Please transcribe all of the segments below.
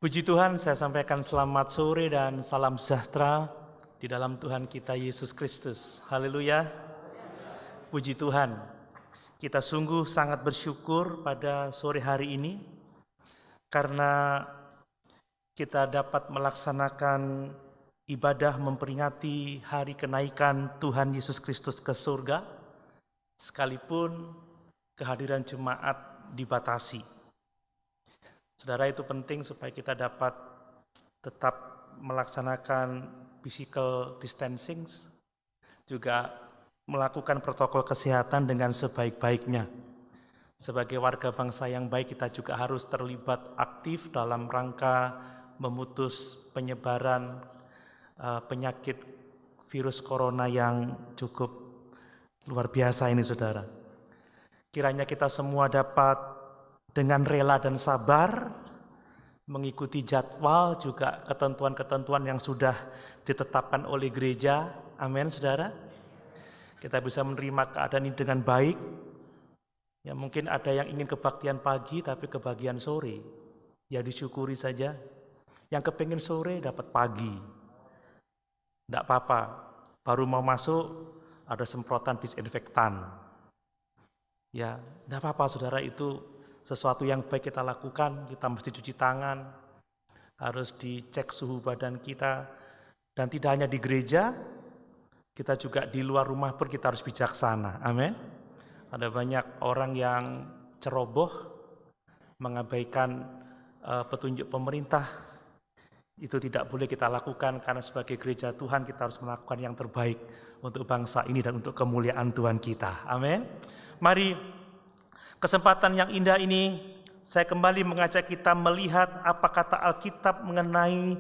Puji Tuhan, saya sampaikan selamat sore dan salam sejahtera di dalam Tuhan kita Yesus Kristus. Haleluya. Puji Tuhan, kita sungguh sangat bersyukur pada sore hari ini karena kita dapat melaksanakan ibadah memperingati hari kenaikan Tuhan Yesus Kristus ke surga, sekalipun kehadiran jemaat dibatasi. Saudara, itu penting supaya kita dapat tetap melaksanakan physical distancing, juga melakukan protokol kesehatan dengan sebaik-baiknya. Sebagai warga bangsa yang baik, kita juga harus terlibat aktif dalam rangka memutus penyebaran penyakit virus corona yang cukup luar biasa ini, saudara. Kiranya kita semua dapat dengan rela dan sabar mengikuti jadwal juga ketentuan-ketentuan yang sudah ditetapkan oleh gereja. Amin, saudara. Kita bisa menerima keadaan ini dengan baik. Ya, mungkin ada yang ingin kebaktian pagi tapi kebagian sore. Ya disyukuri saja. Yang kepingin sore dapat pagi. Tidak apa-apa. Baru mau masuk ada semprotan disinfektan. Ya, tidak apa-apa, saudara, itu sesuatu yang baik kita lakukan. Kita mesti cuci tangan, harus dicek suhu badan kita, dan tidak hanya di gereja, kita juga di luar rumah pun kita harus bijaksana. Amin. Ada banyak orang yang ceroboh, mengabaikan petunjuk pemerintah. Itu tidak boleh kita lakukan, karena sebagai gereja Tuhan kita harus melakukan yang terbaik untuk bangsa ini dan untuk kemuliaan Tuhan kita. Amin. Mari, kesempatan yang indah ini, saya kembali mengajak kita melihat apa kata Alkitab mengenai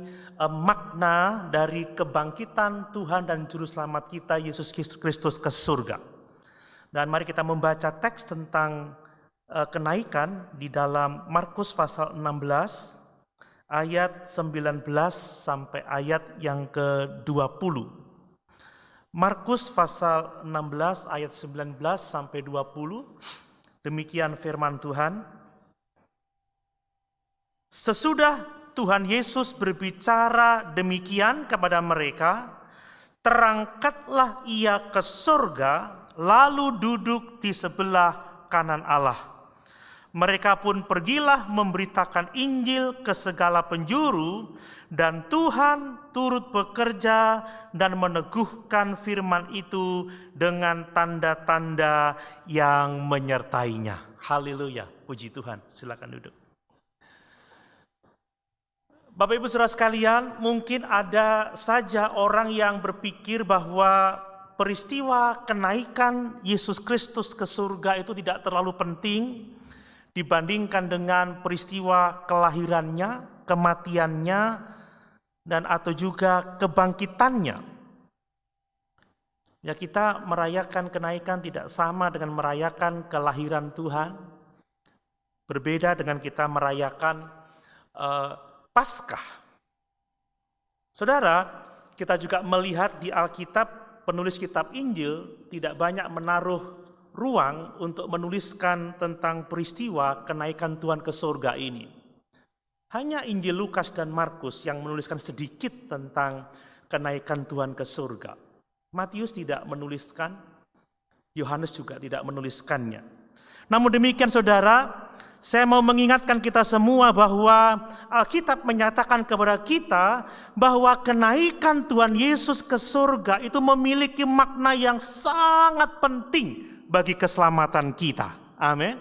makna dari kebangkitan Tuhan dan Juru Selamat kita, Yesus Kristus, ke surga. Dan mari kita membaca teks tentang kenaikan di dalam Markus pasal 16, ayat 19 sampai ayat yang ke-20. Markus pasal 16, ayat 19 sampai 20. Demikian firman Tuhan. Sesudah Tuhan Yesus berbicara demikian kepada mereka, terangkatlah ia ke surga, lalu duduk di sebelah kanan Allah. Mereka pun pergilah memberitakan Injil ke segala penjuru, dan Tuhan turut bekerja dan meneguhkan firman itu dengan tanda-tanda yang menyertainya. Haleluya, puji Tuhan. Silakan duduk. Bapak Ibu Saudara sekalian, mungkin ada saja orang yang berpikir bahwa peristiwa kenaikan Yesus Kristus ke surga itu tidak terlalu penting dibandingkan dengan peristiwa kelahirannya, kematiannya, dan atau juga kebangkitannya. Ya, kita merayakan kenaikan tidak sama dengan merayakan kelahiran Tuhan. Berbeda dengan kita merayakan Paskah. Saudara, kita juga melihat di Alkitab, penulis kitab Injil tidak banyak menaruh ruang untuk menuliskan tentang peristiwa kenaikan Tuhan ke surga ini. Hanya Injil Lukas dan Markus yang menuliskan sedikit tentang kenaikan Tuhan ke surga. Matius tidak menuliskan, Yohanes juga tidak menuliskannya. Namun demikian, saudara, saya mau mengingatkan kita semua bahwa Alkitab menyatakan kepada kita bahwa kenaikan Tuhan Yesus ke surga itu memiliki makna yang sangat penting bagi keselamatan kita. Amin.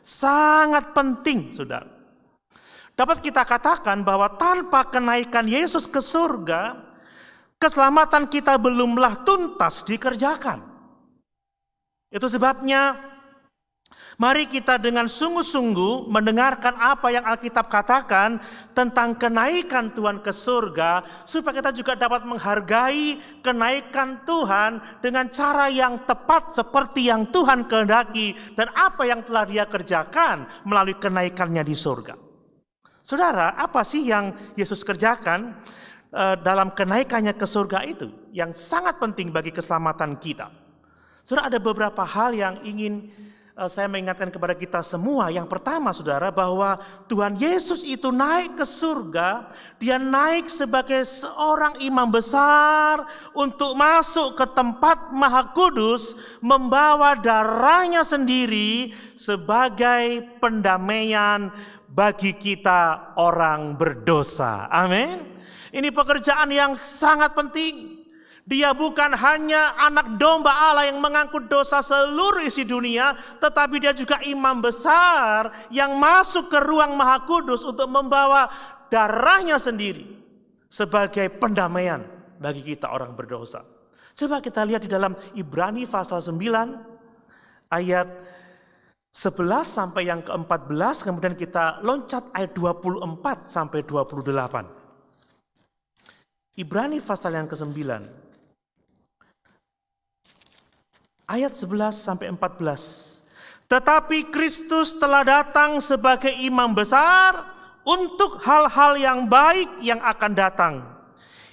Sangat penting, saudara. Dapat kita katakan bahwa tanpa kenaikan Yesus ke surga, keselamatan kita belumlah tuntas dikerjakan. Itu sebabnya mari kita dengan sungguh-sungguh mendengarkan apa yang Alkitab katakan tentang kenaikan Tuhan ke surga, supaya kita juga dapat menghargai kenaikan Tuhan dengan cara yang tepat seperti yang Tuhan kehendaki dan apa yang telah Dia kerjakan melalui kenaikannya di surga. Saudara, apa sih yang Yesus kerjakan dalam kenaikannya ke surga itu yang sangat penting bagi keselamatan kita? Saudara, ada beberapa hal yang ingin saya mengingatkan kepada kita semua, yang pertama saudara, bahwa Tuhan Yesus itu naik ke surga. Dia naik sebagai seorang imam besar untuk masuk ke tempat Maha Kudus, membawa darahnya sendiri sebagai pendamaian bagi kita orang berdosa. Amin. Ini pekerjaan yang sangat penting. Dia bukan hanya anak domba Allah yang mengangkut dosa seluruh isi dunia, tetapi dia juga imam besar yang masuk ke ruang Maha Kudus untuk membawa darahnya sendiri sebagai pendamaian bagi kita orang berdosa. Coba kita lihat di dalam Ibrani pasal 9 ayat 11 sampai yang ke-14, kemudian kita loncat ayat 24 sampai 28. Ibrani pasal yang ke-9 ayat 11 sampai 14. Tetapi Kristus telah datang sebagai imam besar untuk hal-hal yang baik yang akan datang.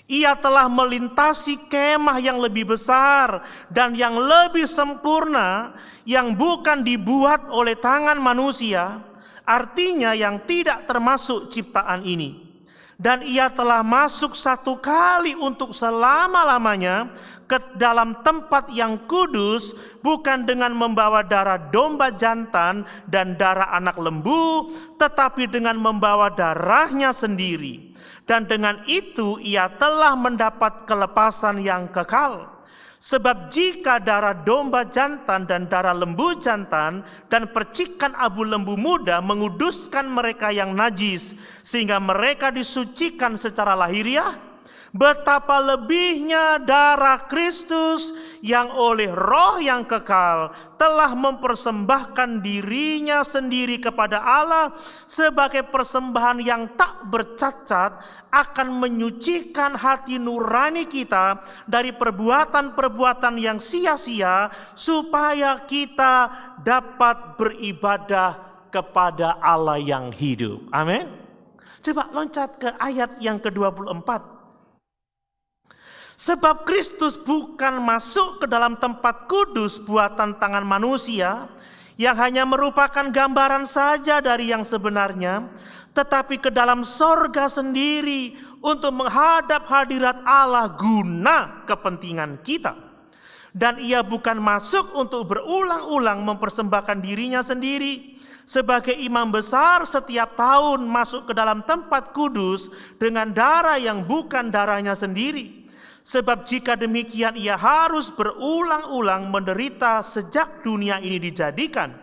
Ia telah melintasi kemah yang lebih besar dan yang lebih sempurna, yang bukan dibuat oleh tangan manusia, artinya yang tidak termasuk ciptaan ini. Dan ia telah masuk satu kali untuk selama-lamanya ke dalam tempat yang kudus, bukan dengan membawa darah domba jantan dan darah anak lembu, tetapi dengan membawa darahnya sendiri. Dan dengan itu ia telah mendapat kelepasan yang kekal. Sebab jika darah domba jantan dan darah lembu jantan dan percikan abu lembu muda menguduskan mereka yang najis, sehingga mereka disucikan secara lahiriah, betapa lebihnya darah Kristus yang oleh Roh yang kekal telah mempersembahkan dirinya sendiri kepada Allah sebagai persembahan yang tak bercacat, akan menyucikan hati nurani kita dari perbuatan-perbuatan yang sia-sia, supaya kita dapat beribadah kepada Allah yang hidup. Amin. Coba loncat ke ayat yang ke-24. Sebab Kristus bukan masuk ke dalam tempat kudus buatan tangan manusia, yang hanya merupakan gambaran saja dari yang sebenarnya, tetapi ke dalam sorga sendiri untuk menghadap hadirat Allah guna kepentingan kita. Dan ia bukan masuk untuk berulang-ulang mempersembahkan dirinya sendiri sebagai imam besar setiap tahun masuk ke dalam tempat kudus dengan darah yang bukan darahnya sendiri. Sebab jika demikian ia harus berulang-ulang menderita sejak dunia ini dijadikan.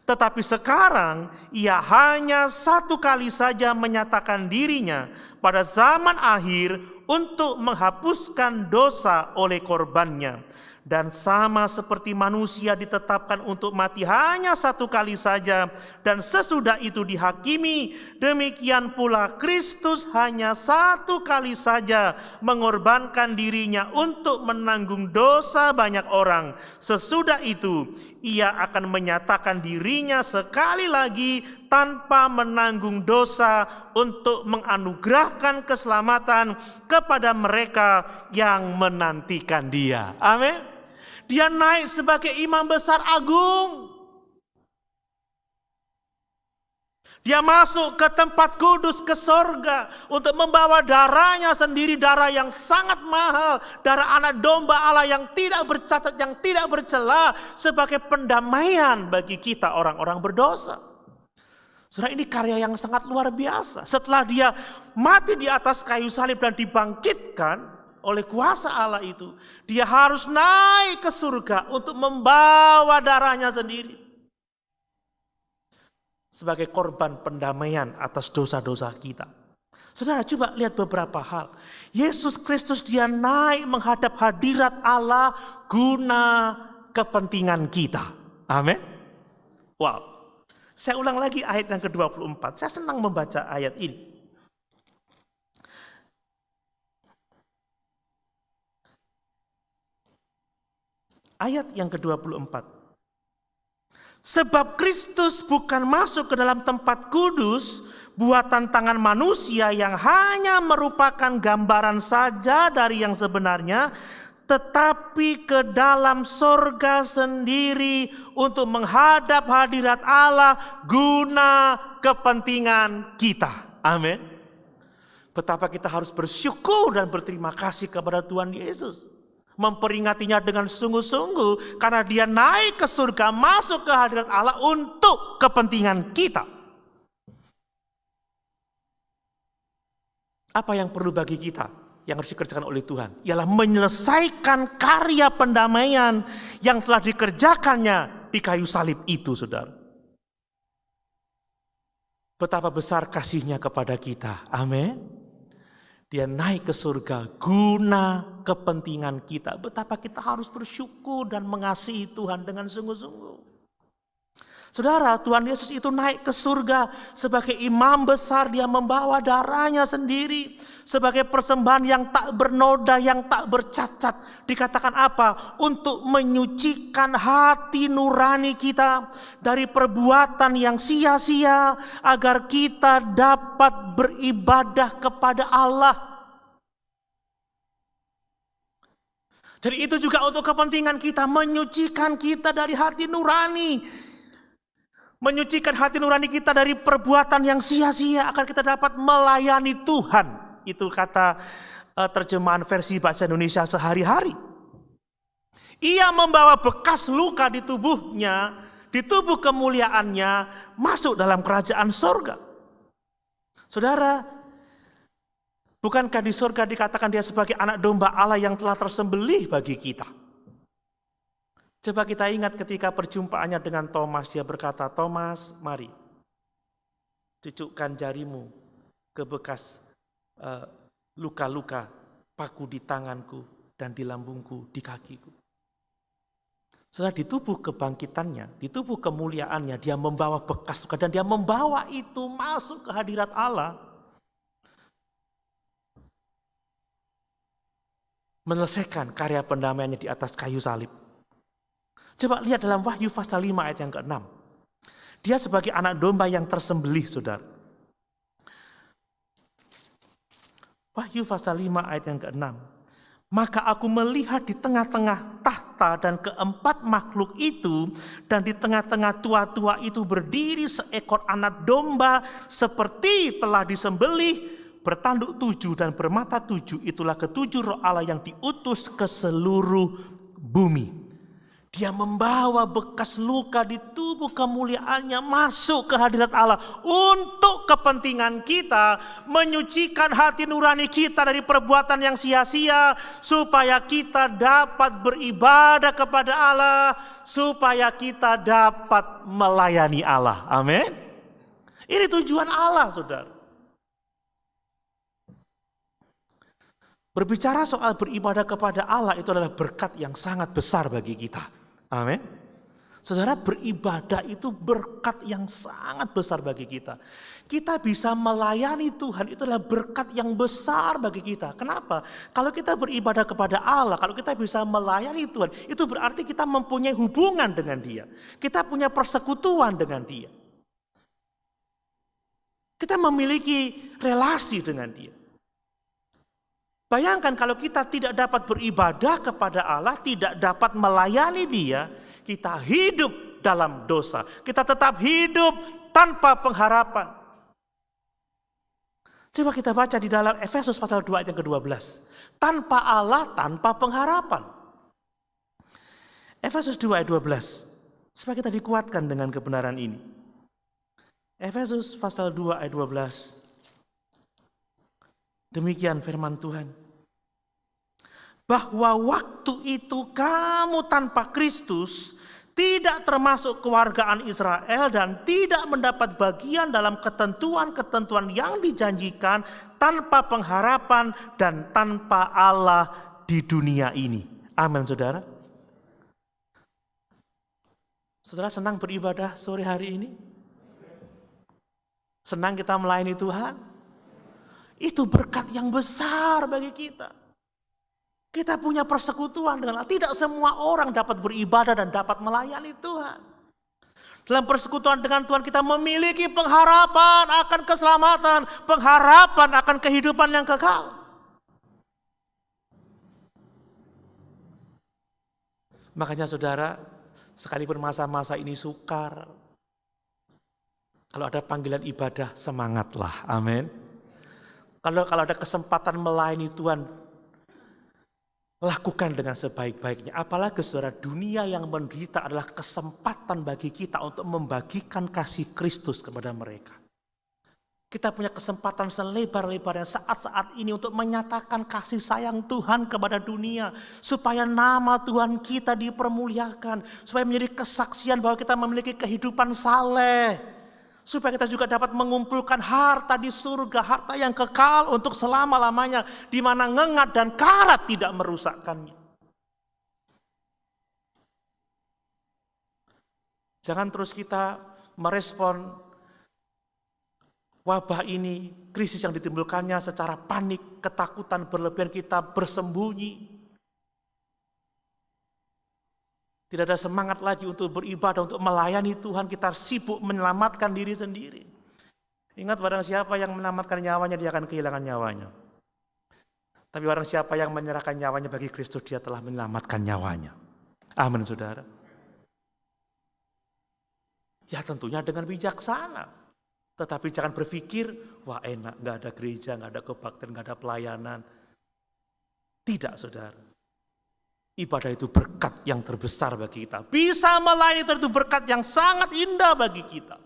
Tetapi sekarang ia hanya satu kali saja menyatakan dirinya pada zaman akhir untuk menghapuskan dosa oleh korbannya. Dan sama seperti manusia ditetapkan untuk mati hanya satu kali saja dan sesudah itu dihakimi, demikian pula Kristus hanya satu kali saja mengorbankan dirinya untuk menanggung dosa banyak orang. Sesudah itu ia akan menyatakan dirinya sekali lagi tanpa menanggung dosa untuk menganugerahkan keselamatan kepada mereka yang menantikan Dia. Amin. Dia naik sebagai imam besar agung. Dia masuk ke tempat kudus, ke sorga, untuk membawa darahnya sendiri, darah yang sangat mahal, darah anak domba Allah yang tidak bercacat, yang tidak bercela, sebagai pendamaian bagi kita orang-orang berdosa. Saudara, ini karya yang sangat luar biasa. Setelah dia mati di atas kayu salib dan dibangkitkan oleh kuasa Allah itu, dia harus naik ke surga untuk membawa darahnya sendiri sebagai korban pendamaian atas dosa-dosa kita. Saudara, coba lihat beberapa hal. Yesus Kristus dia naik menghadap hadirat Allah guna kepentingan kita. Amin. Wow. Saya ulang lagi ayat yang ke-24. Saya senang membaca ayat ini. Ayat yang ke-24. Sebab Kristus bukan masuk ke dalam tempat kudus buatan tangan manusia yang hanya merupakan gambaran saja dari yang sebenarnya, tetapi ke dalam sorga sendiri untuk menghadap hadirat Allah guna kepentingan kita. Amin. Betapa kita harus bersyukur dan berterima kasih kepada Tuhan Yesus. Memperingatinya dengan sungguh-sungguh karena dia naik ke surga, masuk ke hadirat Allah untuk kepentingan kita. Apa yang perlu bagi kita? Yang harus dikerjakan oleh Tuhan ialah menyelesaikan karya pendamaian yang telah dikerjakannya di kayu salib itu, saudara. Betapa besar kasihnya kepada kita. Amin. Dia naik ke surga guna kepentingan kita. Betapa kita harus bersyukur dan mengasihi Tuhan dengan sungguh-sungguh. Saudara, Tuhan Yesus itu naik ke surga sebagai imam besar. Dia membawa darahnya sendiri sebagai persembahan yang tak bernoda, yang tak bercacat. Dikatakan apa? Untuk menyucikan hati nurani kita dari perbuatan yang sia-sia, agar kita dapat beribadah kepada Allah. Jadi itu juga untuk kepentingan kita, menyucikan kita dari hati nurani. Menyucikan hati nurani kita dari perbuatan yang sia-sia agar kita dapat melayani Tuhan. Itu kata terjemahan versi bahasa Indonesia sehari-hari. Ia membawa bekas luka di tubuhnya, di tubuh kemuliaannya, masuk dalam kerajaan sorga. Saudara, bukankah di sorga dikatakan dia sebagai anak domba Allah yang telah tersembelih bagi kita? Coba kita ingat ketika perjumpaannya dengan Thomas, dia berkata, Thomas, mari, cucukkan jarimu ke bekas luka-luka paku di tanganku dan di lambungku, di kakiku. Setelah di tubuh kebangkitannya, di tubuh kemuliaannya, dia membawa bekas luka dan dia membawa itu masuk ke hadirat Allah. Menyelesaikan karya pendamaiannya di atas kayu salib. Coba lihat dalam Wahyu pasal 5 ayat yang ke-6. Dia sebagai anak domba yang tersembelih, saudara. Wahyu pasal 5 ayat yang ke-6. Maka aku melihat di tengah-tengah tahta dan keempat makhluk itu, dan di tengah-tengah tua-tua itu berdiri seekor anak domba seperti telah disembelih, bertanduk 7 dan bermata 7. Itulah ketujuh roh Allah yang diutus ke seluruh bumi. Dia membawa bekas luka di tubuh kemuliaannya masuk ke hadirat Allah untuk kepentingan kita, menyucikan hati nurani kita dari perbuatan yang sia-sia, supaya kita dapat beribadah kepada Allah, supaya kita dapat melayani Allah. Amin. Ini tujuan Allah, saudara. Berbicara soal beribadah kepada Allah itu adalah berkat yang sangat besar bagi kita. Amin. Saudara, beribadah itu berkat yang sangat besar bagi kita. Kita bisa melayani Tuhan, itu adalah berkat yang besar bagi kita. Kenapa? Kalau kita beribadah kepada Allah, kalau kita bisa melayani Tuhan, itu berarti kita mempunyai hubungan dengan Dia. Kita punya persekutuan dengan Dia. Kita memiliki relasi dengan Dia. Bayangkan kalau kita tidak dapat beribadah kepada Allah, tidak dapat melayani Dia, kita hidup dalam dosa. Kita tetap hidup tanpa pengharapan. Coba kita baca di dalam Efesus pasal 2 ayat yang ke-12. Tanpa Allah, tanpa pengharapan. Efesus 2 ayat 12. Supaya kita dikuatkan dengan kebenaran ini. Efesus pasal 2 ayat 12. Demikian firman Tuhan. Bahwa waktu itu kamu tanpa Kristus tidak termasuk kewargaan Israel dan tidak mendapat bagian dalam ketentuan-ketentuan yang dijanjikan, tanpa pengharapan dan tanpa Allah di dunia ini. Amin, saudara. Saudara senang beribadah sore hari ini? Senang kita melayani Tuhan? Itu berkat yang besar bagi kita. Kita punya persekutuan dengan Allah. Tidak semua orang dapat beribadah dan dapat melayani Tuhan. Dalam persekutuan dengan Tuhan kita memiliki pengharapan akan keselamatan, pengharapan akan kehidupan yang kekal. Makanya saudara, sekalipun masa-masa ini sukar, kalau ada panggilan ibadah, semangatlah. Amin. Kalau ada kesempatan melayani Tuhan, lakukan dengan sebaik-baiknya. Apalagi saudara, dunia yang menderita adalah kesempatan bagi kita untuk membagikan kasih Kristus kepada mereka. Kita punya kesempatan selebar-lebarnya saat-saat ini untuk menyatakan kasih sayang Tuhan kepada dunia. Supaya nama Tuhan kita dipermuliakan. Supaya menjadi kesaksian bahwa kita memiliki kehidupan saleh. Supaya kita juga dapat mengumpulkan harta di surga. Harta yang kekal untuk selama-lamanya. Di mana ngengat dan karat tidak merusakkannya. Jangan terus kita merespon wabah ini, krisis yang ditimbulkannya secara panik, ketakutan berlebihan, kita bersembunyi. Tidak ada semangat lagi untuk beribadah, untuk melayani Tuhan, kita sibuk menyelamatkan diri sendiri. Ingat, barang siapa yang menyelamatkan nyawanya, dia akan kehilangan nyawanya. Tapi barang siapa yang menyerahkan nyawanya bagi Kristus, dia telah menyelamatkan nyawanya. Amin, saudara. Ya tentunya dengan bijaksana. Tetapi jangan berpikir, wah enak, gak ada gereja, gak ada kebaktian, gak ada pelayanan. Tidak, saudara. Ibadah itu berkat yang terbesar bagi kita. Bisa melayani itu berkat yang sangat indah bagi kita.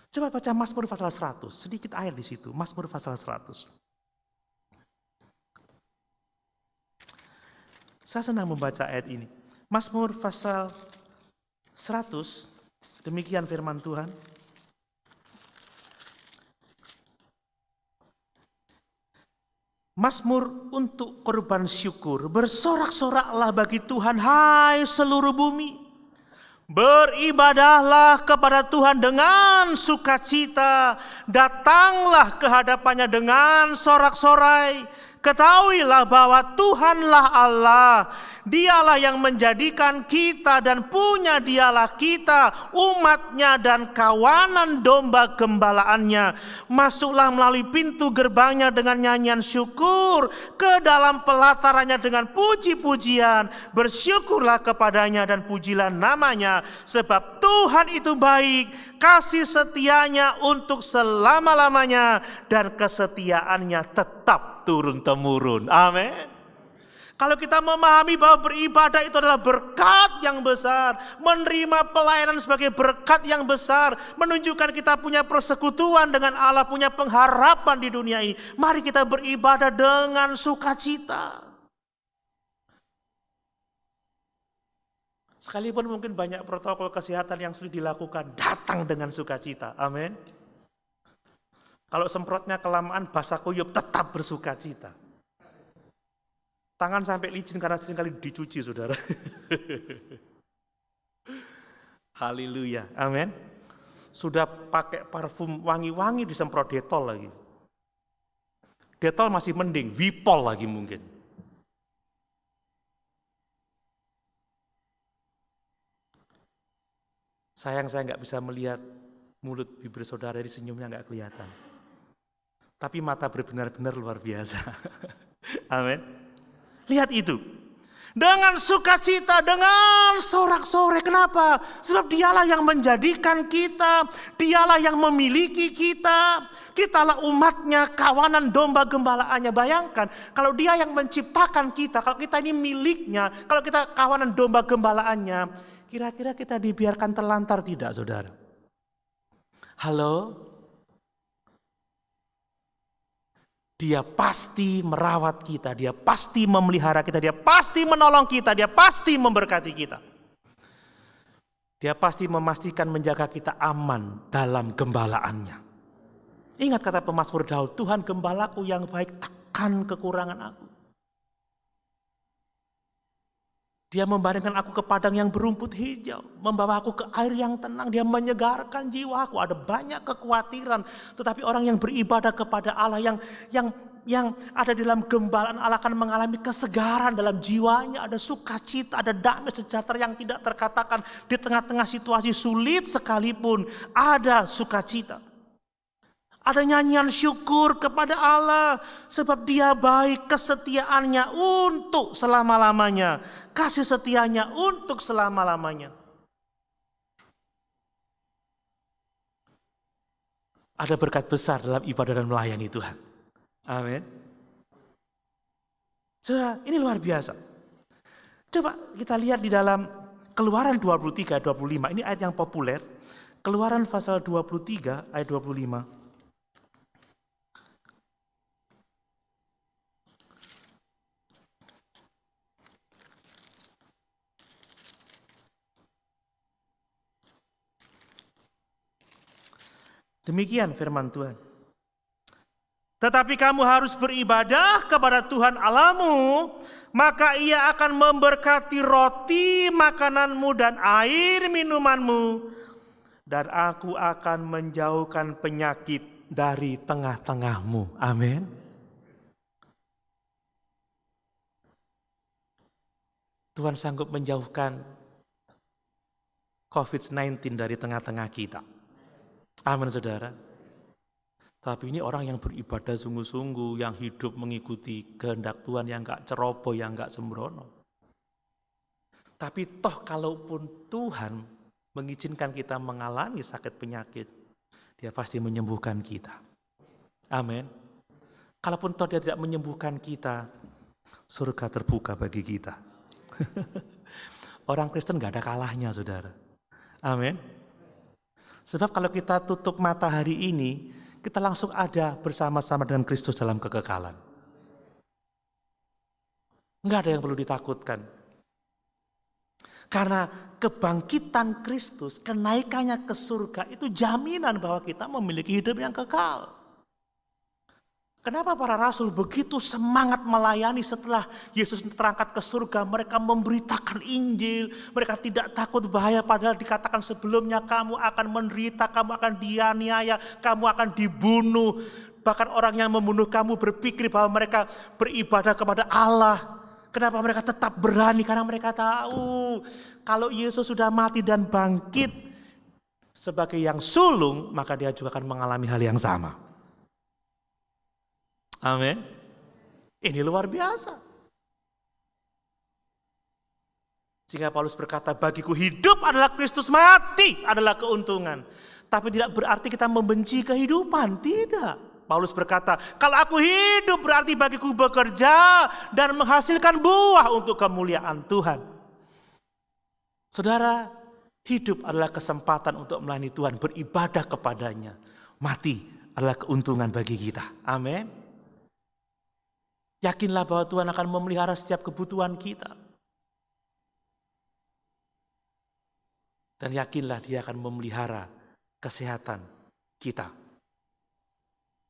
Coba baca Mazmur pasal 100, sedikit ayat di situ. Mazmur pasal 100. Saya senang membaca ayat ini. Mazmur pasal 100, demikian firman Tuhan. Mazmur untuk korban syukur. Bersorak-soraklah bagi Tuhan, hai seluruh bumi. Beribadahlah kepada Tuhan dengan sukacita. Datanglah ke hadapannya dengan sorak-sorai. Ketahuilah bahwa Tuhanlah Allah. Dialah yang menjadikan kita dan punya dialah kita, umatnya dan kawanan domba gembalaannya. Masuklah melalui pintu gerbangnya dengan nyanyian syukur, ke dalam pelatarannya dengan puji-pujian. Bersyukurlah kepadanya dan pujilah namanya, sebab Tuhan itu baik, kasih setianya untuk selama-lamanya, dan kesetiaannya tetap turun-temurun. Amin. Kalau kita memahami bahwa beribadah itu adalah berkat yang besar, menerima pelayanan sebagai berkat yang besar, menunjukkan kita punya persekutuan dengan Allah, punya pengharapan di dunia ini. Mari kita beribadah dengan sukacita. Sekalipun mungkin banyak protokol kesehatan yang sulit dilakukan, datang dengan sukacita. Amin. Kalau semprotnya kelamaan, basah kuyup, tetap bersukacita. Tangan sampai licin karena seringkali dicuci, saudara. Haleluya, amin. Sudah pakai parfum wangi-wangi disemprot detol lagi. Detol masih mending, Wipol lagi mungkin. Sayang saya nggak bisa melihat mulut bibir saudara, di senyumnya nggak kelihatan. Tapi mata benar-benar luar biasa. Amin. Lihat itu. Dengan sukacita, dengan sorak-sorai. Kenapa? Sebab dialah yang menjadikan kita. Dialah yang memiliki kita. Kitalah umatnya, kawanan domba gembalaannya. Bayangkan, kalau dia yang menciptakan kita, kalau kita ini miliknya, kalau kita kawanan domba gembalaannya, kira-kira kita dibiarkan terlantar tidak, saudara? Halo? Dia pasti merawat kita, dia pasti memelihara kita, dia pasti menolong kita, dia pasti memberkati kita. Dia pasti memastikan menjaga kita aman dalam gembalaannya. Ingat kata pemazmur Daud, Tuhan gembalaku yang baik, takkan kekurangan aku. Dia membaringkan aku ke padang yang berumput hijau, membawa aku ke air yang tenang, dia menyegarkan jiwaku. Ada banyak kekhawatiran, tetapi orang yang beribadah kepada Allah, yang ada di dalam gembalaan Allah akan mengalami kesegaran dalam jiwanya. Ada sukacita, ada damai sejahtera yang tidak terkatakan. Di tengah-tengah situasi sulit sekalipun, ada sukacita. Ada nyanyian syukur kepada Allah sebab Dia baik, kesetiaannya untuk selama-lamanya, kasih setianya untuk selama-lamanya. Ada berkat besar dalam ibadah dan melayani Tuhan. Amin. Saudara, ini luar biasa. Coba kita lihat di dalam Keluaran 23-25, ini ayat yang populer. Keluaran pasal 23 ayat 25. Demikian firman Tuhan. Tetapi kamu harus beribadah kepada Tuhan Allahmu, maka Ia akan memberkati roti makananmu dan air minumanmu, dan Aku akan menjauhkan penyakit dari tengah-tengahmu. Amin. Tuhan sanggup menjauhkan COVID-19 dari tengah-tengah kita. Amin, saudara. Tapi ini orang yang beribadah sungguh-sungguh, yang hidup mengikuti kehendak Tuhan, yang gak ceroboh, yang gak sembrono. Tapi toh kalaupun Tuhan mengizinkan kita mengalami sakit penyakit, Dia pasti menyembuhkan kita. Amin. Kalaupun toh Dia tidak menyembuhkan kita, surga terbuka bagi kita. Orang Kristen gak ada kalahnya, saudara. Amin. Sebab kalau kita tutup mata hari ini, kita langsung ada bersama-sama dengan Kristus dalam kekekalan. Enggak ada yang perlu ditakutkan. Karena kebangkitan Kristus, kenaikannya ke surga itu jaminan bahwa kita memiliki hidup yang kekal. Kenapa para rasul begitu semangat melayani setelah Yesus terangkat ke surga? Mereka memberitakan Injil, mereka tidak takut bahaya, padahal dikatakan sebelumnya kamu akan menderita, kamu akan dianiaya, kamu akan dibunuh. Bahkan orang yang membunuh kamu berpikir bahwa mereka beribadah kepada Allah. Kenapa mereka tetap berani? Karena mereka tahu kalau Yesus sudah mati dan bangkit sebagai yang sulung, maka Dia juga akan mengalami hal yang sama. Amin. Ini luar biasa. Sehingga Paulus berkata, bagiku hidup adalah Kristus, mati adalah keuntungan. Tapi tidak berarti kita membenci kehidupan, tidak. Paulus berkata, kalau aku hidup berarti bagiku bekerja dan menghasilkan buah untuk kemuliaan Tuhan. Saudara, hidup adalah kesempatan untuk melayani Tuhan, beribadah kepadanya. Mati adalah keuntungan bagi kita. Amin. Yakinlah bahwa Tuhan akan memelihara setiap kebutuhan kita. Dan yakinlah Dia akan memelihara kesehatan kita.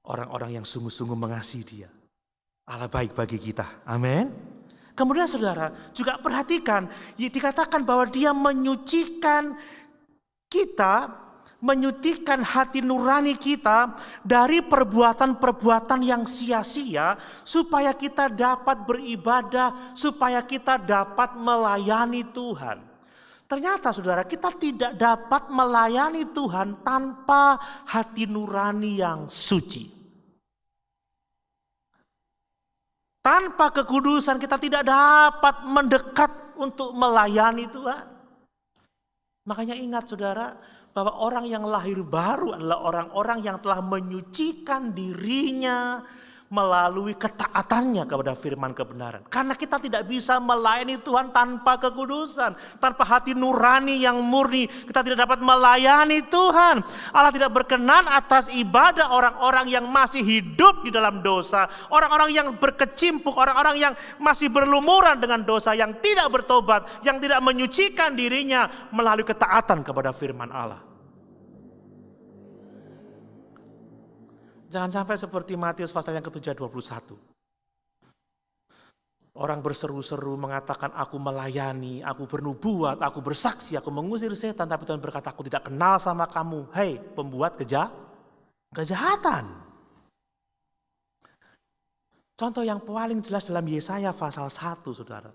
Orang-orang yang sungguh-sungguh mengasihi Dia. Allah baik bagi kita. Amin. Kemudian saudara juga perhatikan, dikatakan bahwa Dia menyucikan kita, menyucikan hati nurani kita dari perbuatan-perbuatan yang sia-sia, supaya kita dapat beribadah, supaya kita dapat melayani Tuhan. Ternyata saudara, kita tidak dapat melayani Tuhan tanpa hati nurani yang suci. Tanpa kekudusan kita tidak dapat mendekat untuk melayani Tuhan. Makanya ingat saudara, bahwa orang yang lahir baru adalah orang-orang yang telah menyucikan dirinya melalui ketaatannya kepada firman kebenaran. Karena kita tidak bisa melayani Tuhan tanpa kekudusan, tanpa hati nurani yang murni, kita tidak dapat melayani Tuhan. Allah tidak berkenan atas ibadah orang-orang yang masih hidup di dalam dosa, orang-orang yang berkecimpung, orang-orang yang masih berlumuran dengan dosa, yang tidak bertobat, yang tidak menyucikan dirinya melalui ketaatan kepada firman Allah. Jangan sampai seperti Matius pasal yang ke-7 ayat 21. Orang berseru-seru mengatakan aku melayani, aku bernubuat, aku bersaksi, aku mengusir setan. Tapi Tuhan berkata aku tidak kenal sama kamu. Hei pembuat kejahatan. Contoh yang paling jelas dalam Yesaya pasal 1 saudara.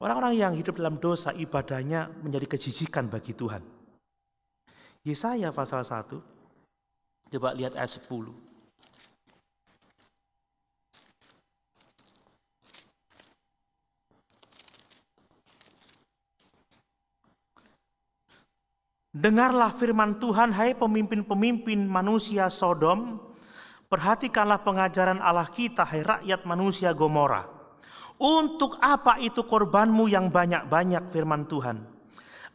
Orang-orang yang hidup dalam dosa ibadahnya menjadi kejijikan bagi Tuhan. Yesaya pasal 1 Coba lihat ayat 10. Dengarlah firman Tuhan, hai pemimpin-pemimpin manusia Sodom. Perhatikanlah pengajaran Allah kita, hai rakyat manusia Gomora. Untuk apa itu korbanmu yang banyak-banyak, firman Tuhan?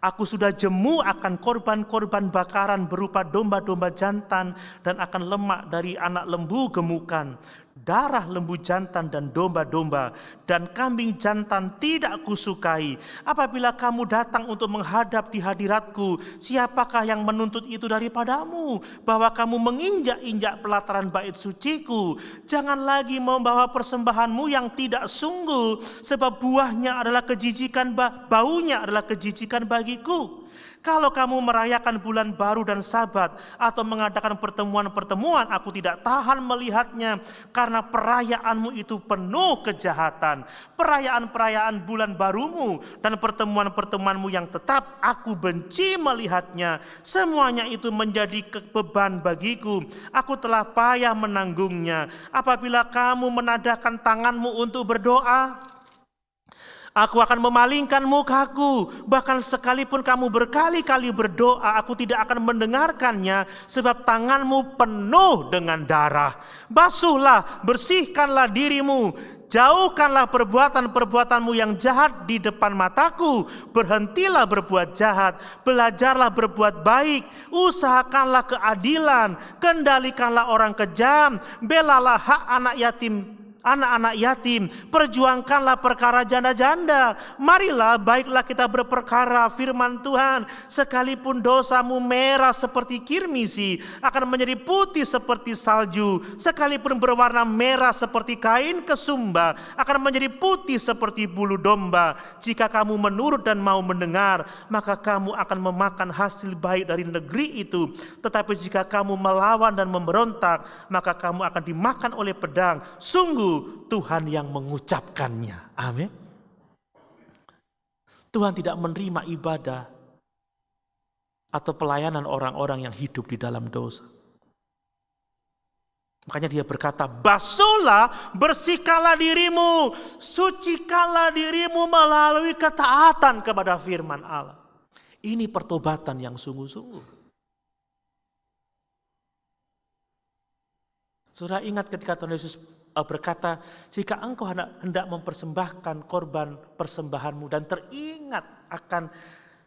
Aku sudah jemu akan korban-korban bakaran berupa domba-domba jantan dan akan lemak dari anak lembu gemukan, darah lembu jantan dan domba-domba dan kambing jantan tidak kusukai. Apabila kamu datang untuk menghadap di hadiratku, siapakah yang menuntut itu daripadamu, bahwa kamu menginjak-injak pelataran bait suciku? Jangan lagi membawa persembahanmu yang tidak sungguh, sebab buahnya adalah kejijikan, baunya adalah kejijikan bagiku. Kalau kamu merayakan bulan baru dan sabat atau mengadakan pertemuan-pertemuan, aku tidak tahan melihatnya, karena perayaanmu itu penuh kejahatan. Perayaan-perayaan bulan barumu dan pertemuan-pertemuanmu yang tetap, aku benci melihatnya. Semuanya itu menjadi beban bagiku. Aku telah payah menanggungnya. Apabila kamu menadahkan tanganmu untuk berdoa, aku akan memalingkan mukaku. Bahkan sekalipun kamu berkali-kali berdoa, aku tidak akan mendengarkannya, sebab tanganmu penuh dengan darah. Basuhlah, bersihkanlah dirimu. Jauhkanlah perbuatan-perbuatanmu yang jahat di depan mataku. Berhentilah berbuat jahat, belajarlah berbuat baik. Usahakanlah keadilan, kendalikanlah orang kejam. Belalah hak anak-anak yatim, perjuangkanlah perkara janda-janda. Marilah, baiklah kita berperkara, firman Tuhan. Sekalipun dosamu merah seperti kirmisi, akan menjadi putih seperti salju. Sekalipun berwarna merah seperti kain kesumba, akan menjadi putih seperti bulu domba. Jika kamu menurut dan mau mendengar, maka kamu akan memakan hasil baik dari negeri itu. Tetapi jika kamu melawan dan memberontak, maka kamu akan dimakan oleh pedang. Sungguh Tuhan yang mengucapkannya. Amin. Tuhan tidak menerima ibadah atau pelayanan orang-orang yang hidup di dalam dosa. Makanya dia berkata, basuhlah, bersihkanlah dirimu, sucikanlah dirimu melalui ketaatan kepada firman Allah. Ini pertobatan yang sungguh-sungguh. Saudara ingat ketika Tuhan Yesus berkata, jika engkau hendak mempersembahkan korban persembahanmu dan teringat akan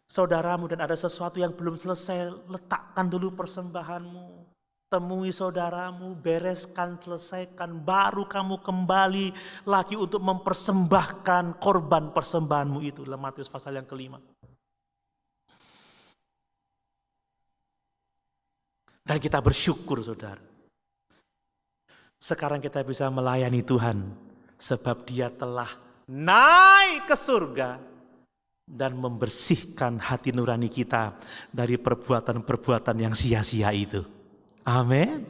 saudaramu dan ada sesuatu yang belum selesai, letakkan dulu persembahanmu. Temui saudaramu, bereskan, selesaikan, baru kamu kembali lagi untuk mempersembahkan korban persembahanmu itu. Dalam Matius pasal yang ke-5. Dan kita bersyukur, saudara. Sekarang kita bisa melayani Tuhan sebab Dia telah naik ke surga dan membersihkan hati nurani kita dari perbuatan-perbuatan yang sia-sia itu. Amin.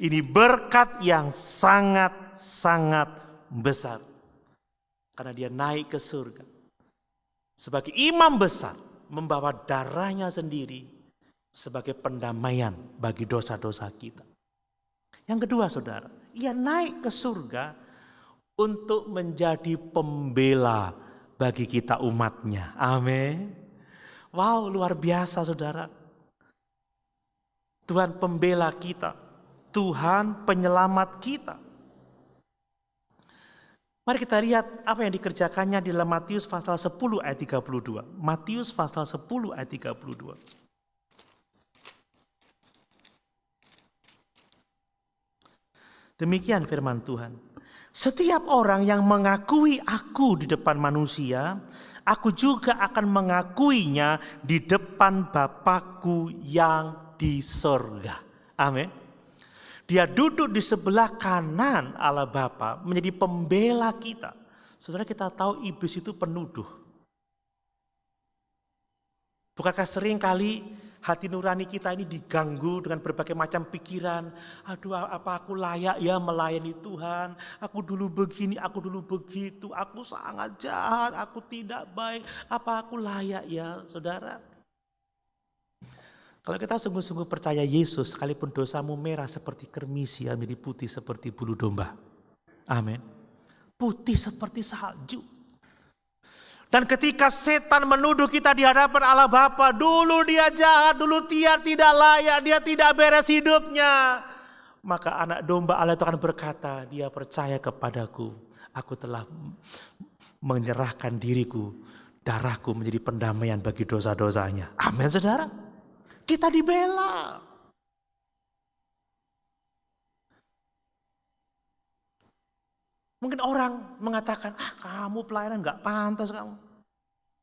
Ini berkat yang sangat-sangat besar. Karena Dia naik ke surga sebagai imam besar, membawa darahnya sendiri sebagai pendamaian bagi dosa-dosa kita. Yang kedua, saudara, Ia naik ke surga untuk menjadi pembela bagi kita umatnya. Amin. Wow, luar biasa, saudara. Tuhan pembela kita. Tuhan penyelamat kita. Mari kita lihat apa yang dikerjakannya di dalam Matius pasal 10 ayat 32. Matius pasal 10 ayat 32. Demikian firman Tuhan. Setiap orang yang mengakui aku di depan manusia, aku juga akan mengakuinya di depan Bapakku yang di sorga. Amin. Dia duduk di sebelah kanan Allah Bapa, menjadi pembela kita. Saudara, kita tahu iblis itu penuduh. Bukankah sering kali hati nurani kita ini diganggu dengan berbagai macam pikiran. Aduh, apa aku layak ya melayani Tuhan? Aku dulu begini, aku dulu begitu. Aku sangat jahat, aku tidak baik. Apa aku layak ya, saudara? Kalau kita sungguh-sungguh percaya Yesus, sekalipun dosamu merah seperti kermisi, menjadi putih seperti bulu domba. Amin. Putih seperti salju. Dan ketika setan menuduh kita di hadapan Allah Bapa, dulu dia jahat, dulu dia tidak layak, dia tidak beres hidupnya. Maka anak domba Allah itu akan berkata, dia percaya kepadaku, aku telah menyerahkan diriku, darahku menjadi pendamaian bagi dosa-dosanya. Amin, saudara. Kita dibela. Mungkin orang mengatakan, kamu pelayanan gak pantas kamu.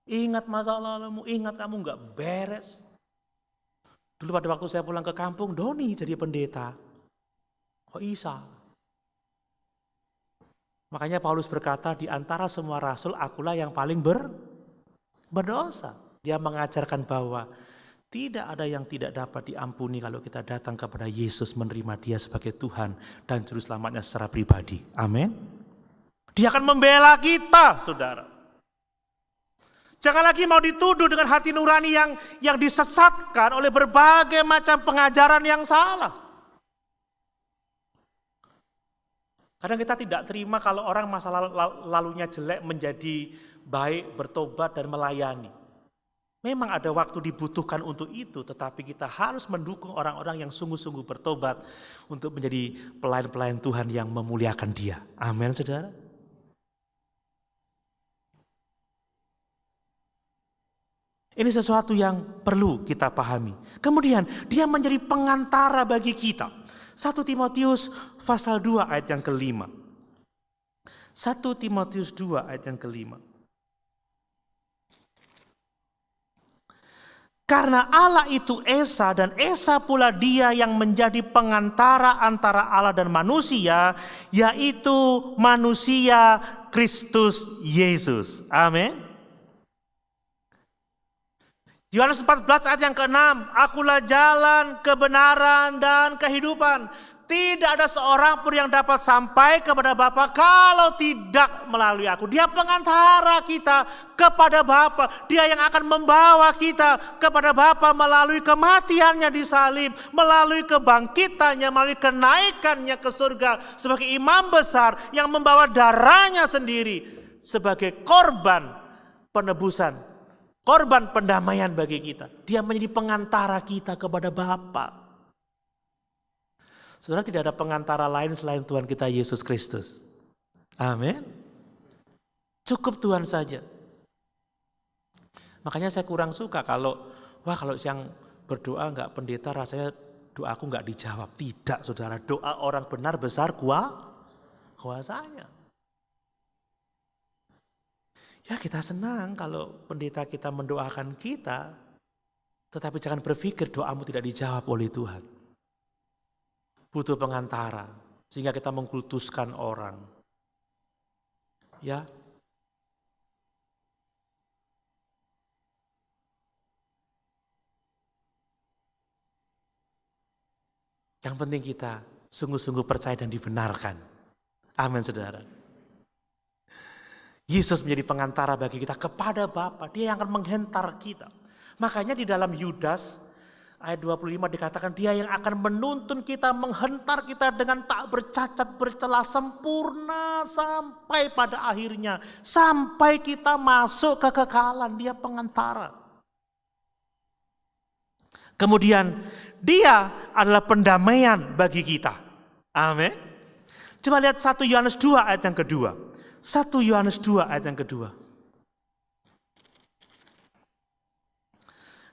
Ingat masa lalumu, ingat kamu gak beres. Dulu pada waktu saya pulang ke kampung, Doni jadi pendeta. Kok Isa? Makanya Paulus berkata, di antara semua rasul, akulah yang paling berdosa. Dia mengajarkan bahwa tidak ada yang tidak dapat diampuni kalau kita datang kepada Yesus, menerima dia sebagai Tuhan dan Juru Selamatnya secara pribadi. Amin. Dia akan membela kita, saudara. Jangan lagi mau dituduh dengan hati nurani yang disesatkan oleh berbagai macam pengajaran yang salah. Kadang kita tidak terima kalau orang masa lalunya jelek menjadi baik, bertobat dan melayani. Memang ada waktu dibutuhkan untuk itu, tetapi kita harus mendukung orang-orang yang sungguh-sungguh bertobat untuk menjadi pelayan-pelayan Tuhan yang memuliakan Dia. Amin, saudara. Ini sesuatu yang perlu kita pahami. Kemudian dia menjadi pengantara bagi kita. 1 Timotius pasal 2 ayat yang kelima. 1 Timotius 2 ayat yang kelima. Karena Allah itu Esa dan Esa pula dia yang menjadi pengantara antara Allah dan manusia, yaitu manusia Kristus Yesus. Amin. Yohanes 14 ayat yang ke-6, akulah jalan, kebenaran, dan kehidupan. Tidak ada seorang pun yang dapat sampai kepada Bapa kalau tidak melalui aku. Dia pengantara kita kepada Bapa. Dia yang akan membawa kita kepada Bapa melalui kematiannya di salib, melalui kebangkitannya, melalui kenaikannya ke surga sebagai imam besar yang membawa darahnya sendiri sebagai korban penebusan, korban pendamaian bagi kita. Dia menjadi pengantara kita kepada Bapa. Saudara, tidak ada pengantara lain selain Tuhan kita Yesus Kristus. Amin. Cukup Tuhan saja. Makanya saya kurang suka kalau siang berdoa enggak pendeta, rasanya doaku enggak dijawab. Tidak, saudara, doa orang benar besar kuasanya. Ya, kita senang kalau pendeta kita mendoakan kita, tetapi jangan berpikir doamu tidak dijawab oleh Tuhan. Butuh pengantara, sehingga kita mengkultuskan orang. Ya. Yang penting kita sungguh-sungguh percaya dan dibenarkan. Amin, saudara. Yesus menjadi pengantara bagi kita kepada Bapa. Dia yang akan menghentar kita. Makanya di dalam Yudas ayat 25 dikatakan dia yang akan menuntun kita, menghentar kita dengan tak bercacat, bercela, sempurna sampai pada akhirnya. Sampai kita masuk ke kekekalan, dia pengantara. Kemudian dia adalah pendamaian bagi kita. Amin. Coba lihat 1 Yohanes 2 ayat yang kedua. 1 Yohanes 2 ayat yang kedua.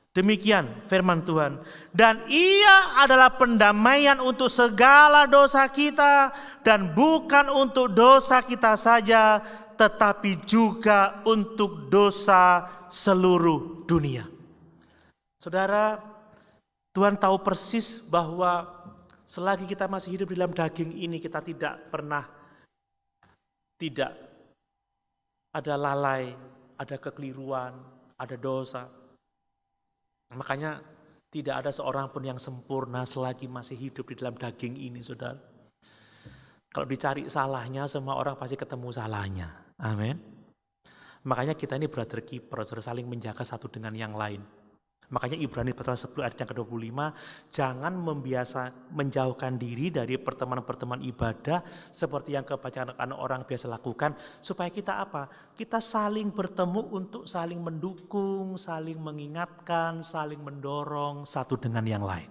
Demikian firman Tuhan. Dan ia adalah pendamaian untuk segala dosa kita. Dan bukan untuk dosa kita saja, tetapi juga untuk dosa seluruh dunia. Saudara, Tuhan tahu persis bahwa selagi kita masih hidup di dalam daging ini, kita tidak ada lalai, ada kekeliruan, ada dosa. Makanya tidak ada seorang pun yang sempurna selagi masih hidup di dalam daging ini, saudara. Kalau dicari salahnya, semua orang pasti ketemu salahnya. Amin. Makanya kita ini brother keeper, saudara, saling menjaga satu dengan yang lain. Makanya Ibrani pasal 10 ayat yang ke-25, jangan menjauhkan diri dari pertemuan-pertemuan ibadah seperti yang kebanyakan orang biasa lakukan, supaya kita apa? Kita saling bertemu untuk saling mendukung, saling mengingatkan, saling mendorong satu dengan yang lain.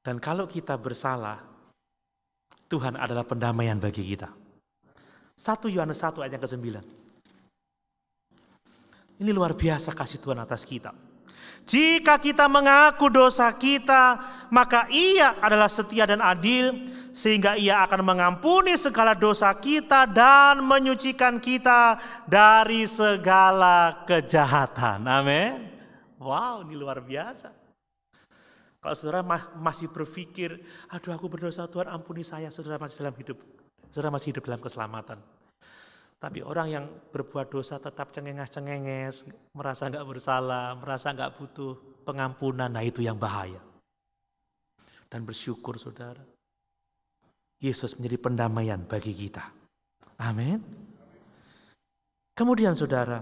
Dan kalau kita bersalah, Tuhan adalah pendamaian bagi kita. 1 Yohanes 1 ayat yang ke-9. Ini luar biasa kasih Tuhan atas kita. Jika kita mengaku dosa kita, maka Ia adalah setia dan adil, sehingga Ia akan mengampuni segala dosa kita dan menyucikan kita dari segala kejahatan. Amin. Wow, ini luar biasa. Kalau saudara masih berpikir, aduh aku berdosa Tuhan ampuni saya, saudara masih dalam hidup. Saudara masih hidup dalam keselamatan. Tapi orang yang berbuat dosa tetap cengenges-cengenges, merasa nggak bersalah, merasa nggak butuh pengampunan, nah itu yang bahaya. Dan bersyukur saudara, Yesus menjadi pendamaian bagi kita. Amin. Kemudian saudara,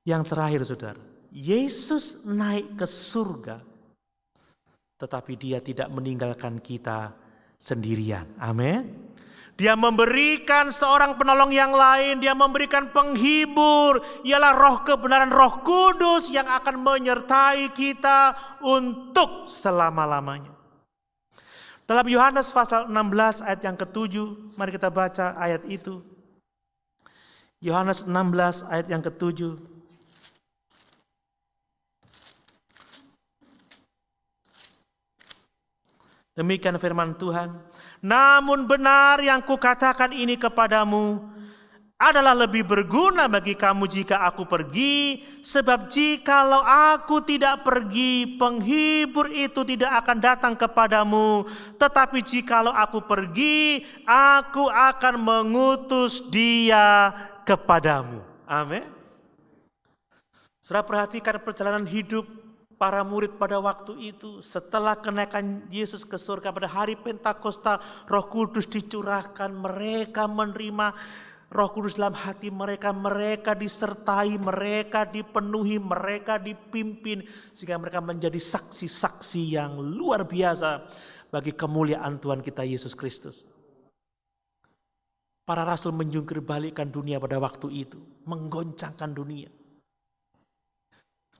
yang terakhir saudara, Yesus naik ke surga, tetapi dia tidak meninggalkan kita sendirian. Amin. Dia memberikan seorang penolong yang lain, dia memberikan penghibur, ialah roh kebenaran, Roh Kudus yang akan menyertai kita untuk selama-lamanya. Dalam Yohanes pasal 16 ayat yang ke-7, mari kita baca ayat itu. Yohanes 16 ayat yang ke-7. Demikian firman Tuhan. Namun benar yang kukatakan ini kepadamu adalah lebih berguna bagi kamu jika aku pergi. Sebab jikalau aku tidak pergi, penghibur itu tidak akan datang kepadamu. Tetapi jikalau aku pergi, aku akan mengutus dia kepadamu. Amin. Saudara perhatikan perjalanan hidup para murid pada waktu itu. Setelah kenaikan Yesus ke surga pada hari Pentakosta, Roh Kudus dicurahkan, mereka menerima Roh Kudus dalam hati mereka, mereka disertai, mereka dipenuhi, mereka dipimpin, sehingga mereka menjadi saksi-saksi yang luar biasa bagi kemuliaan Tuhan kita Yesus Kristus. Para rasul menjungkir balikkan dunia pada waktu itu, menggoncangkan dunia,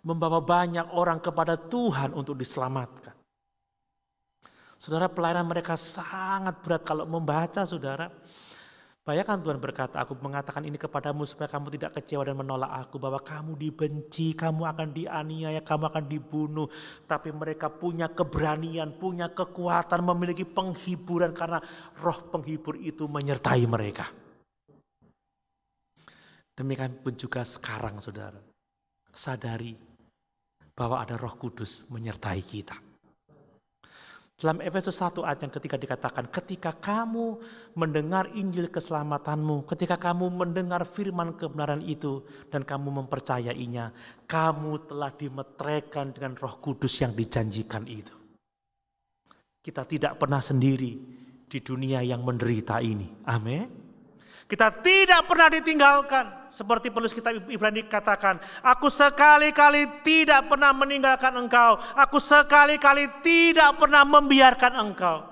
membawa banyak orang kepada Tuhan untuk diselamatkan. Saudara, pelayanan mereka sangat berat kalau membaca, saudara. Bayangkan Tuhan berkata, aku mengatakan ini kepadamu supaya kamu tidak kecewa dan menolak aku, bahwa kamu dibenci, kamu akan dianiaya, kamu akan dibunuh. Tapi mereka punya keberanian, punya kekuatan, memiliki penghiburan karena roh penghibur itu menyertai mereka. Demikian pun juga sekarang, saudara. Sadari bahwa ada Roh Kudus menyertai kita. Dalam Efesus 1 ayat yang ketiga dikatakan, ketika kamu mendengar Injil keselamatanmu, ketika kamu mendengar firman kebenaran itu dan kamu mempercayainya, kamu telah dimeteraikan dengan Roh Kudus yang dijanjikan itu. Kita tidak pernah sendiri di dunia yang menderita ini. Amin. Kita tidak pernah ditinggalkan. Seperti penulis kitab Ibrani katakan, aku sekali-kali tidak pernah meninggalkan engkau. Aku sekali-kali tidak pernah membiarkan engkau.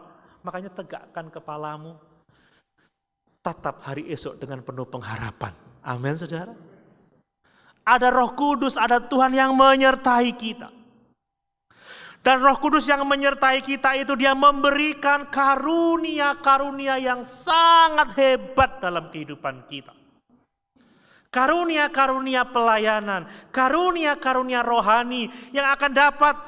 Makanya tegakkan kepalamu. Tatap hari esok dengan penuh pengharapan. Amin, saudara. Ada Roh Kudus, ada Tuhan yang menyertai kita. Dan Roh Kudus yang menyertai kita itu dia memberikan karunia-karunia yang sangat hebat dalam kehidupan kita. Karunia-karunia pelayanan, karunia-karunia rohani yang akan dapat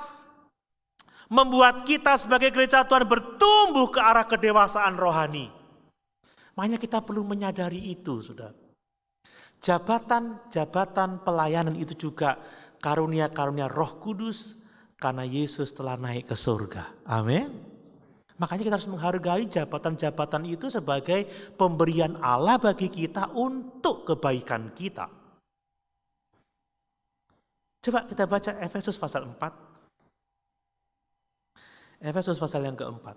membuat kita sebagai gereja Tuhan bertumbuh ke arah kedewasaan rohani. Makanya kita perlu menyadari itu, saudara. Jabatan-jabatan pelayanan itu juga karunia-karunia Roh Kudus, karena Yesus telah naik ke surga. Amin. Makanya kita harus menghargai jabatan-jabatan itu sebagai pemberian Allah bagi kita untuk kebaikan kita. Coba kita baca Efesus pasal 4. Efesus pasal yang keempat.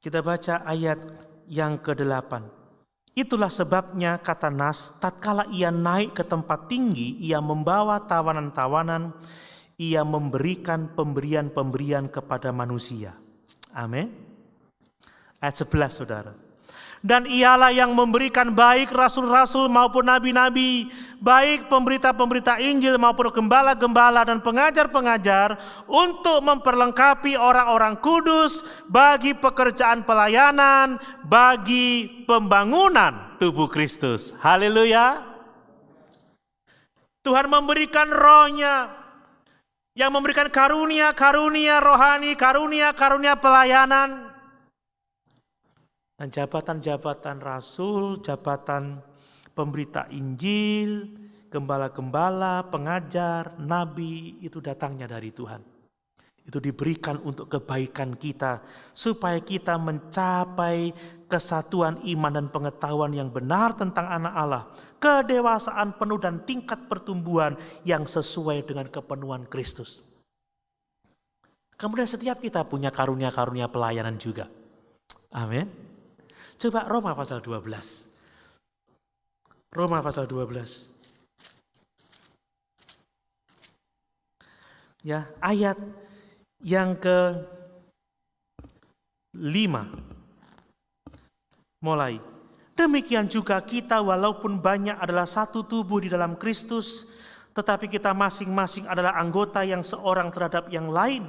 Kita baca ayat yang ke-8. Itulah sebabnya kata Nas, tatkala ia naik ke tempat tinggi, ia membawa tawanan-tawanan, ia memberikan pemberian-pemberian kepada manusia. Amin. Ayat 11 saudara. Dan ialah yang memberikan baik rasul-rasul maupun nabi-nabi, baik pemberita-pemberita Injil maupun gembala-gembala dan pengajar-pengajar, untuk memperlengkapi orang-orang kudus bagi pekerjaan pelayanan, bagi pembangunan tubuh Kristus. Haleluya. Tuhan memberikan rohnya, yang memberikan karunia-karunia rohani, karunia-karunia pelayanan, dan jabatan-jabatan rasul, jabatan pemberita Injil, gembala-gembala, pengajar, nabi, itu datangnya dari Tuhan. Itu diberikan untuk kebaikan kita, supaya kita mencapai kesatuan iman dan pengetahuan yang benar tentang anak Allah, kedewasaan penuh dan tingkat pertumbuhan yang sesuai dengan kepenuhan Kristus. Kemudian setiap kita punya karunia-karunia pelayanan juga. Amin. Coba Roma pasal 12. Roma pasal 12. Ya, ayat yang ke-5. Mulai. Demikian juga kita walaupun banyak adalah satu tubuh di dalam Kristus, tetapi kita masing-masing adalah anggota yang seorang terhadap yang lain.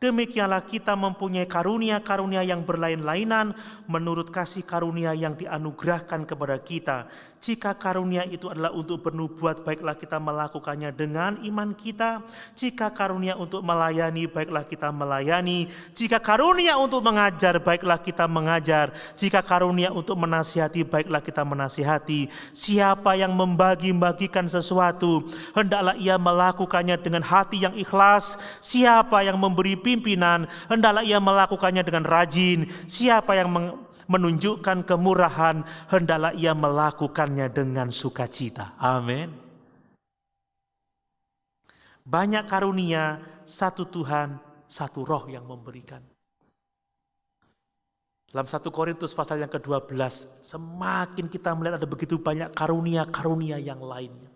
Demikianlah kita mempunyai karunia-karunia yang berlain-lainan menurut kasih karunia yang dianugerahkan kepada kita. Jika karunia itu adalah untuk bernubuat, baiklah kita melakukannya dengan iman kita. Jika karunia untuk melayani, baiklah kita melayani. Jika karunia untuk mengajar, baiklah kita mengajar. Jika karunia untuk menasihati, baiklah kita menasihati. Siapa yang membagi-bagikan sesuatu, hendaklah ia melakukannya dengan hati yang ikhlas. Siapa yang memberi pimpinan, hendaklah ia melakukannya dengan rajin. Siapa yang menunjukkan kemurahan, hendaklah ia melakukannya dengan sukacita. Amin. Banyak karunia, satu Tuhan, satu roh yang memberikan. Dalam 1 Korintus pasal yang ke-12, semakin kita melihat ada begitu banyak karunia-karunia yang lainnya.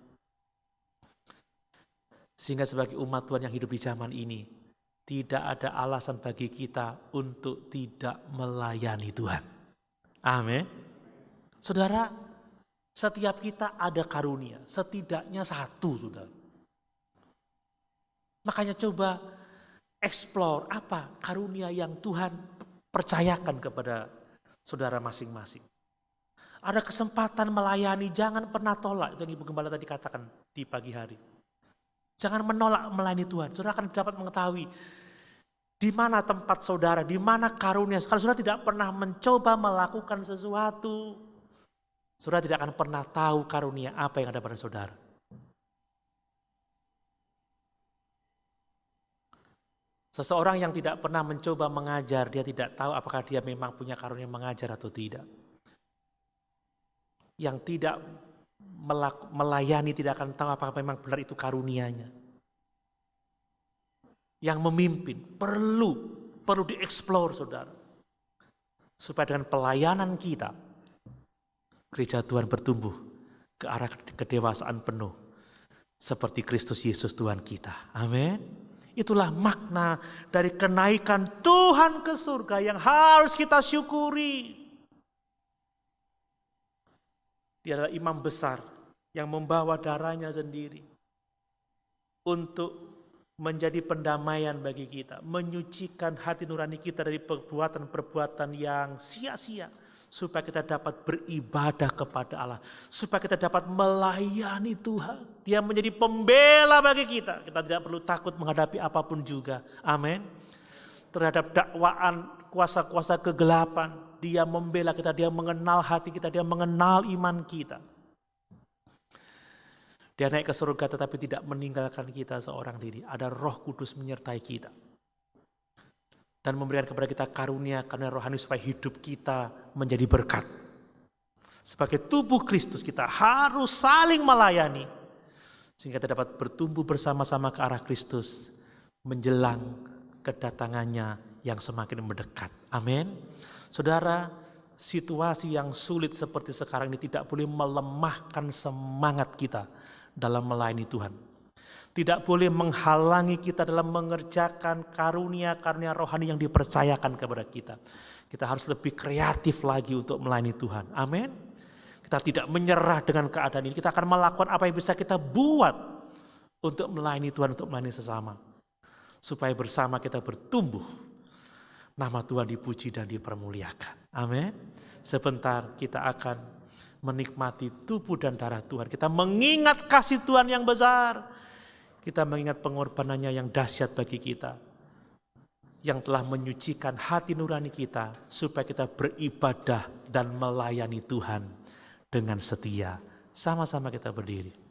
Sehingga sebagai umat Tuhan yang hidup di zaman ini, tidak ada alasan bagi kita untuk tidak melayani Tuhan. Amin. Saudara, setiap kita ada karunia, setidaknya satu, saudara. Makanya coba explore apa karunia yang Tuhan percayakan kepada saudara masing-masing. Ada kesempatan melayani, jangan pernah tolak. Itu yang Ibu Gembala tadi katakan di pagi hari. Jangan menolak melayani Tuhan. Saudara akan dapat mengetahui di mana tempat saudara, di mana karunia. Kalau saudara tidak pernah mencoba melakukan sesuatu, saudara tidak akan pernah tahu karunia apa yang ada pada saudara. Seseorang yang tidak pernah mencoba mengajar, dia tidak tahu apakah dia memang punya karunia mengajar atau tidak. Yang tidak melayani tidak akan tahu apakah memang benar itu karunianya. Yang memimpin perlu dieksplor, saudara. Supaya dengan pelayanan kita, gereja Tuhan bertumbuh ke arah kedewasaan penuh. Seperti Kristus Yesus Tuhan kita. Amin. Itulah makna dari kenaikan Tuhan ke surga yang harus kita syukuri. Dia adalah imam besar yang membawa darahnya sendiri untuk menjadi pendamaian bagi kita, menyucikan hati nurani kita dari perbuatan-perbuatan yang sia-sia, supaya kita dapat beribadah kepada Allah, supaya kita dapat melayani Tuhan. Dia menjadi pembela bagi kita. Kita tidak perlu takut menghadapi apapun juga. Amin. Terhadap dakwaan kuasa-kuasa kegelapan, dia membela kita, dia mengenal hati kita, dia mengenal iman kita. Dia naik ke surga tetapi tidak meninggalkan kita seorang diri. Ada Roh Kudus menyertai kita. Dan memberikan kepada kita karunia rohani supaya hidup kita menjadi berkat. Sebagai tubuh Kristus kita harus saling melayani. Sehingga kita dapat bertumbuh bersama-sama ke arah Kristus. Menjelang kedatangannya yang semakin mendekat. Amin. Saudara, situasi yang sulit seperti sekarang ini tidak boleh melemahkan semangat kita dalam melayani Tuhan. Tidak boleh menghalangi kita dalam mengerjakan karunia-karunia rohani yang dipercayakan kepada kita. Kita harus lebih kreatif lagi untuk melayani Tuhan. Amin. Kita tidak menyerah dengan keadaan ini. Kita akan melakukan apa yang bisa kita buat untuk melayani Tuhan, untuk melayani sesama. Supaya bersama kita bertumbuh. Nama Tuhan dipuji dan dipermuliakan. Amin. Sebentar kita akan menikmati tubuh dan darah Tuhan. Kita mengingat kasih Tuhan yang besar. Kita mengingat pengorbanannya yang dahsyat bagi kita. Yang telah menyucikan hati nurani kita. Supaya kita beribadah dan melayani Tuhan dengan setia. Sama-sama kita berdiri.